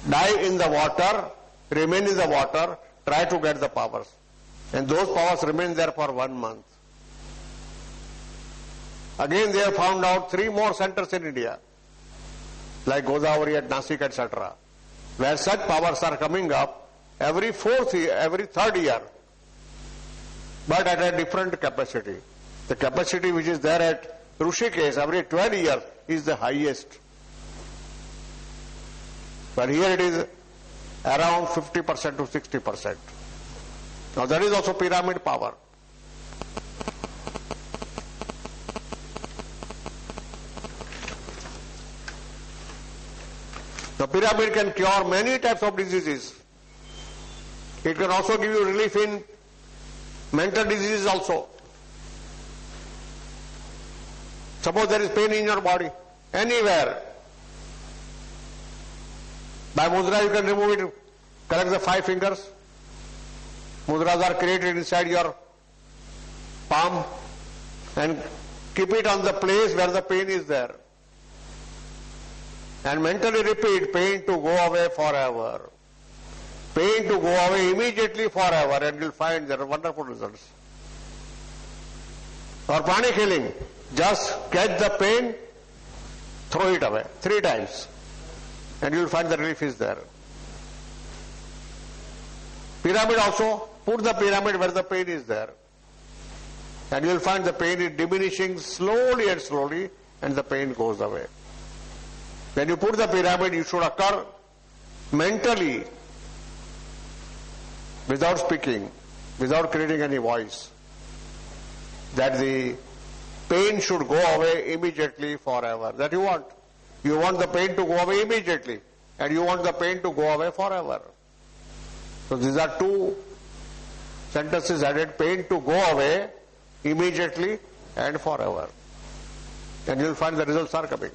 die in the water, remain in the water, try to get the powers. And those powers remain there for 1 month. Again they have found out 3 more centers in India, like Godavari at Nasik, etc., where such powers are coming up every 4th year, every 3rd year, but at a different capacity. The capacity which is there at Rishikesh every 12 years is the highest. But here it is around 50% to 60%. Now that is also pyramid power. The pyramid can cure many types of diseases. It can also give you relief in mental diseases also. Suppose there is pain in your body, anywhere. By mudra you can remove it, collect the 5 fingers. Mudras are created inside your palm and keep it on the place where the pain is there. And mentally repeat, pain to go away forever. Pain to go away immediately forever, and you'll find there are wonderful results. Or pranic healing, just catch the pain, throw it away 3 times, and you'll find the relief is there. Pyramid also, put the pyramid where the pain is there, and you'll find the pain is diminishing slowly and slowly, and the pain goes away. When you put the pyramid, you should occur mentally, without speaking, without creating any voice, that the pain should go away immediately forever. That you want. You want the pain to go away immediately, and you want the pain to go away forever. So these are 2 sentences added, pain to go away immediately and forever. And you will find the results are coming.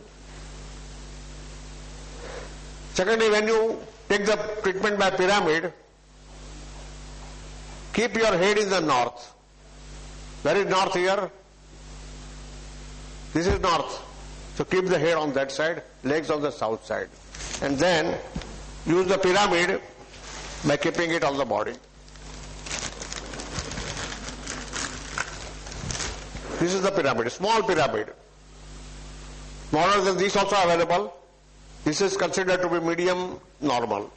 Secondly, when you take the treatment by pyramid, keep your head in the north. Where is north here? This is north. So keep the head on that side, legs on the south side. And then use the pyramid by keeping it on the body. This is the pyramid, small pyramid. Smaller than this also available. This is considered to be medium normal.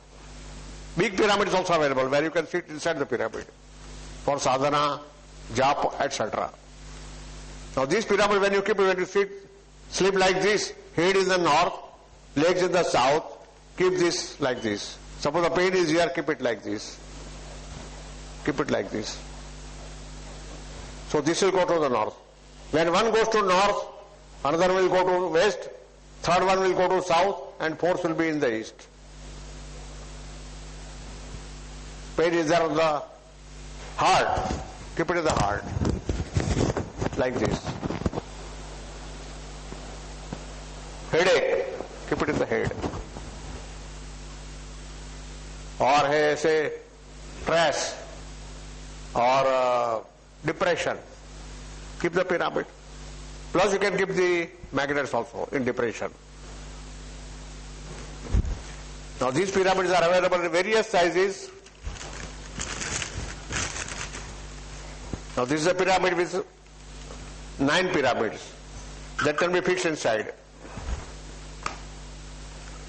Big pyramid is also available where you can sit inside the pyramid for sadhana, japa, etc. Now this pyramid, when you keep it, when you sleep like this, head in the north, legs in the south, keep this like this. Suppose the pain is here, keep it like this. Keep it like this. So this will go to the north. When one goes to north, another will go to west, 3rd one will go to south, and 4th will be in the east. Pain is there on the heart. Keep it in the heart. Like this. Headache. Keep it in the head. Or say stress or depression. Keep the pyramid. Plus you can keep the magnets also in depression. Now these pyramids are available in various sizes. Now this is a pyramid with 9 pyramids that can be fixed inside.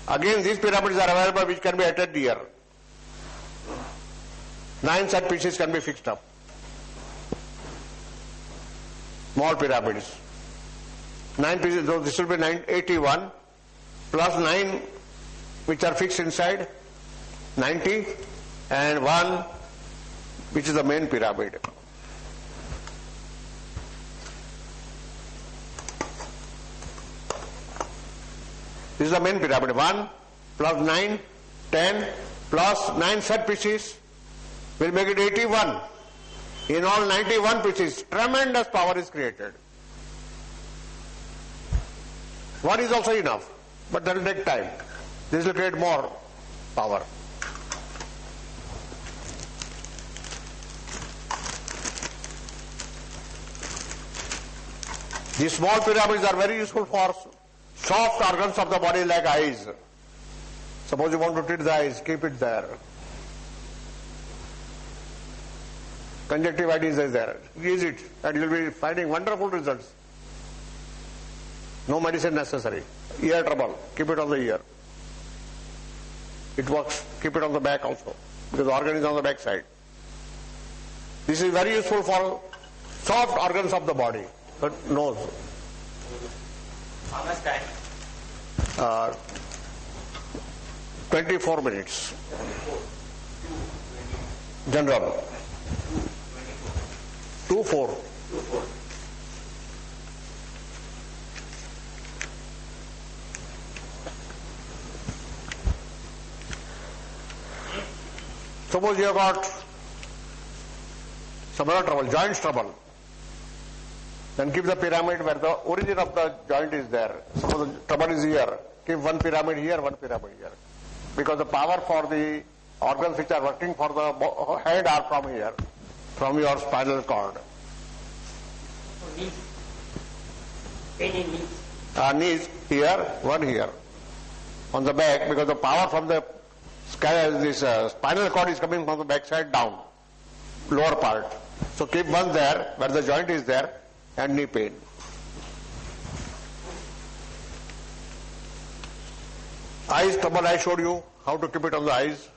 Again these pyramids are available which can be attached here. 9 such pieces can be fixed up. Small pyramids. 9 pieces, so this will be 81 plus 9 which are fixed inside, 90, and 1 which is the main pyramid. This is the main pyramid. 1 plus 9, 10 plus 9 set pieces will make it 81. In all 91 pieces, tremendous power is created. One is also enough, but that will take time. This will create more power. These small pyramids are very useful for soft organs of the body like eyes. Suppose you want to treat the eyes, keep it there. Conjunctivitis is there. Use it and you will be finding wonderful results. No medicine necessary. Ear trouble, keep it on the ear. It works. Keep it on the back also, because the organ is on the back side. This is very useful for soft organs of the body, but nose. How much time? 24 minutes. General. 2-4. Suppose you have got some other trouble, joints trouble. Then keep the pyramid where the origin of the joint is there. Suppose the trouble is here. Keep one pyramid here, one pyramid here. Because the power for the organs which are working for the head are from here, from your spinal cord. Knees. Pain in knees. Knees here, one here. On the back, because the power from the spinal cord is coming from the back side down, lower part. So keep one there where the joint is there and knee pain. Eyes trouble I showed you, how to keep it on the eyes.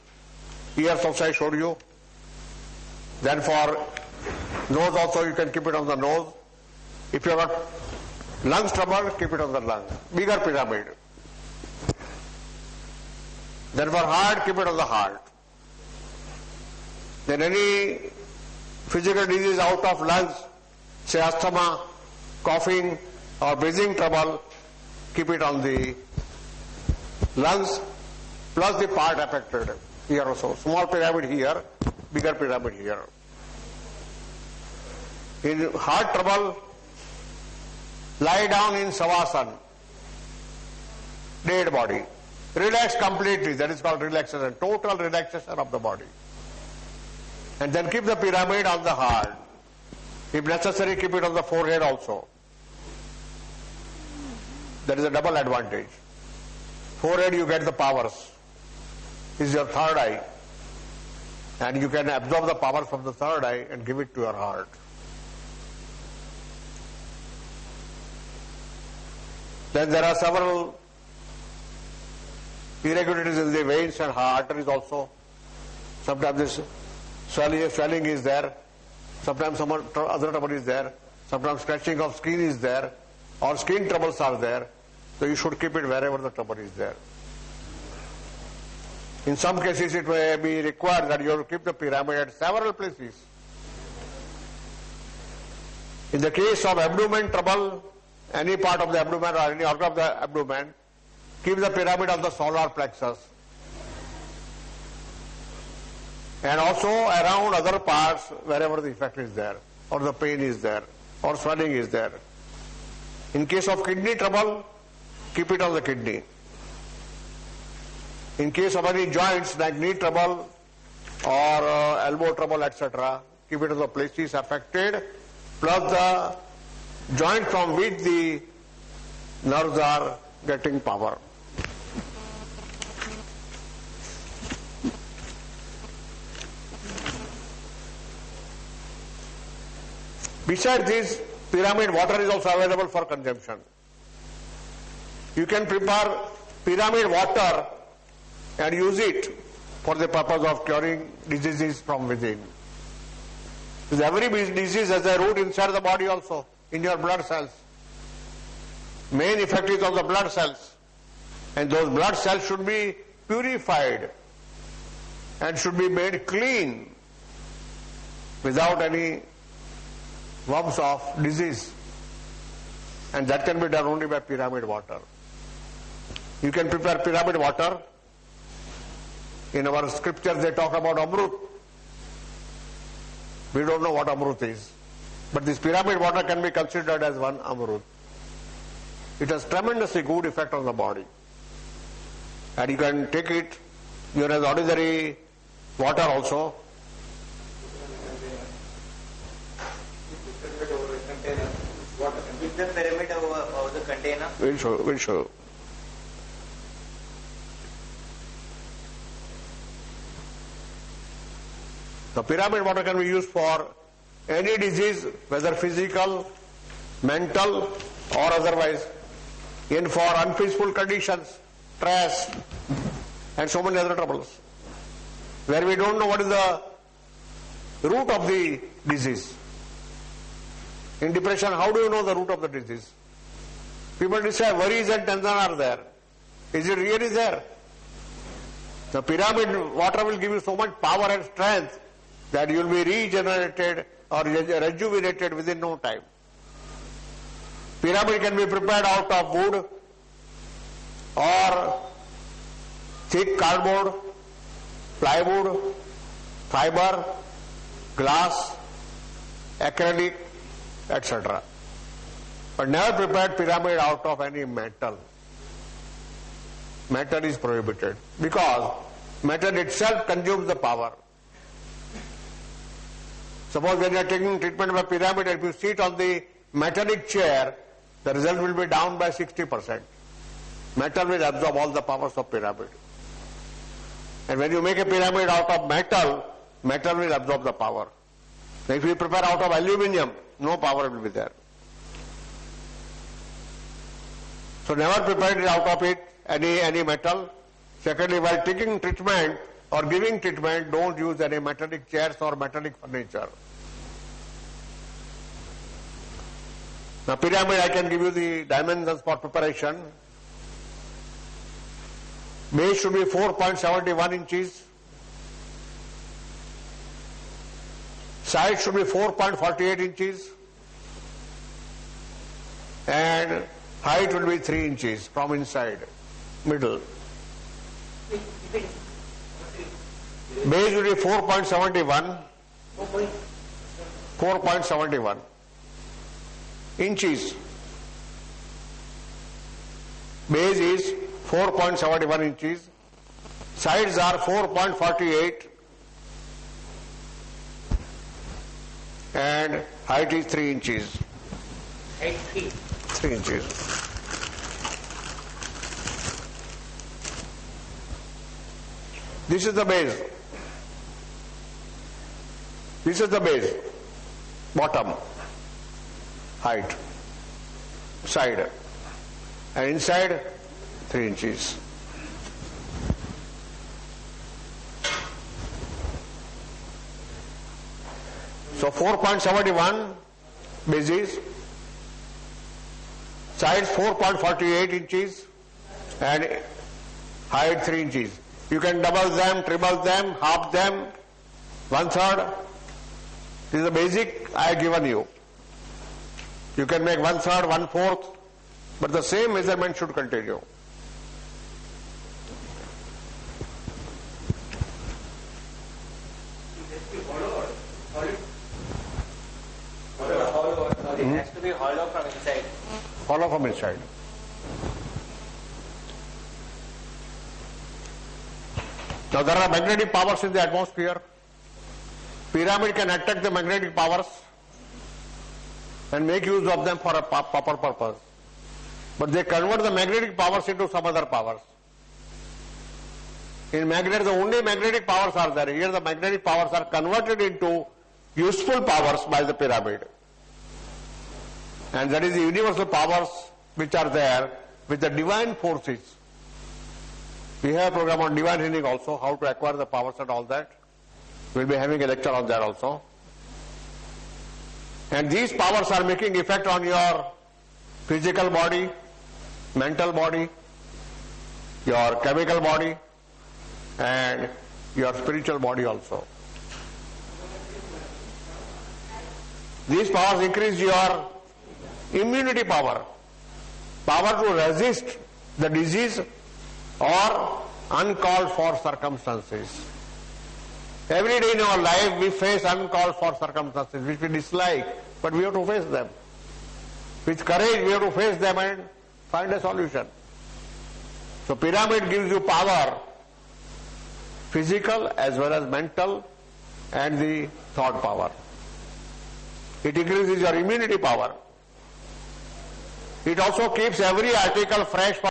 Ears also I showed you. Then for nose also you can keep it on the nose. If you have got lungs trouble, keep it on the lung. Bigger pyramid. Then for heart, keep it on the heart. Then any physical disease out of lungs, say asthma, coughing or breathing trouble, keep it on the lungs plus the part affected here also. Small pyramid here, bigger pyramid here. In heart trouble, lie down in Savasana, dead body. Relax completely, that is called relaxation, total relaxation of the body. And then keep the pyramid on the heart. If necessary, keep it on the forehead also. That is a double advantage. Forehead you get the powers. This is your third eye. And you can absorb the powers from the third eye and give it to your heart. Then there are several irregularities in the veins and arteries also. Sometimes this swelling is there. Sometimes some other trouble is there. Sometimes scratching of skin is there. Or skin troubles are there. So you should keep it wherever the trouble is there. In some cases it may be required that you have to keep the pyramid at several places. In the case of abdomen trouble, any part of the abdomen or any organ of the abdomen, keep the pyramid on the solar plexus. And also around other parts wherever the effect is there, or the pain is there, or swelling is there. In case of kidney trouble, keep it on the kidney. In case of any joints like knee trouble or elbow trouble, etc., keep it on the places affected, plus the joint from which the nerves are getting power. Besides this, pyramid water is also available for consumption. You can prepare pyramid water and use it for the purpose of curing diseases from within. Because every disease has a root inside the body also, in your blood cells. Main effect is on the blood cells. And those blood cells should be purified and should be made clean without any worms of disease. And that can be done only by pyramid water. You can prepare pyramid water. In our scriptures they talk about Amrut. We don't know what Amrut is. But this pyramid water can be considered as one Amrut. It has tremendously good effect on the body. And you can take it, even as ordinary water also. Keep the pyramid over the container. We'll show you. The pyramid water can be used for any disease, whether physical, mental or otherwise, in for unpeaceful conditions, stress and so many other troubles, where we don't know what is the root of the disease. In depression, how do you know the root of the disease? People say worries and tension are there. Is it really there? The pyramid water will give you so much power and strength that you will be regenerated or rejuvenated within no time. Pyramid can be prepared out of wood or thick cardboard, plywood, fiber, glass, acrylic, etc. But never prepared pyramid out of any metal. Metal is prohibited because metal itself consumes the power. Suppose when you are taking treatment of a pyramid, if you sit on the metallic chair, the result will be down by 60%. Metal will absorb all the powers of pyramid. And when you make a pyramid out of metal, metal will absorb the power. If you prepare out of aluminium, no power will be there. So never prepare it out of it, any metal. Secondly, while taking treatment or giving treatment, don't use any metallic chairs or metallic furniture. Now pyramid, I can give you the dimensions for preparation. Base should be 4.71 inches. Side should be 4.48 inches. And height will be 3 inches from inside, middle. Base will be 4.71. 4.71 inches. Base is 4.71 inches. Sides are 4.48 and height is 3 inches. Height 3 inches. This is the base. This is the base. Bottom. Height. Side. And inside 3 inches. So 4.71 bases, sides 4.48 inches and height 3 inches. You can double them, triple them, half them, 1/3. This is the basic I have given you. You can make 1/3, 1/4, but the same measurement should continue. It has to be hollow from inside. Hollow from inside. Now there are magnetic powers in the atmosphere. Pyramid can attract the magnetic powers and make use of them for a proper purpose. But they convert the magnetic powers into some other powers. In magnet, the only magnetic powers are there. Here the magnetic powers are converted into useful powers by the pyramid. And that is the universal powers which are there with the divine forces. We have a program on divine healing also, how to acquire the powers and all that. We'll be having a lecture on that also. And these powers are making effect on your physical body, mental body, your chemical body, and your spiritual body also. These powers increase your immunity power, power to resist the disease or uncalled for circumstances. Every day in our life we face uncalled for circumstances which we dislike, but we have to face them. With courage we have to face them and find a solution. So pyramid gives you power, physical as well as mental, and the thought power. It increases your immunity power. It also keeps every article fresh for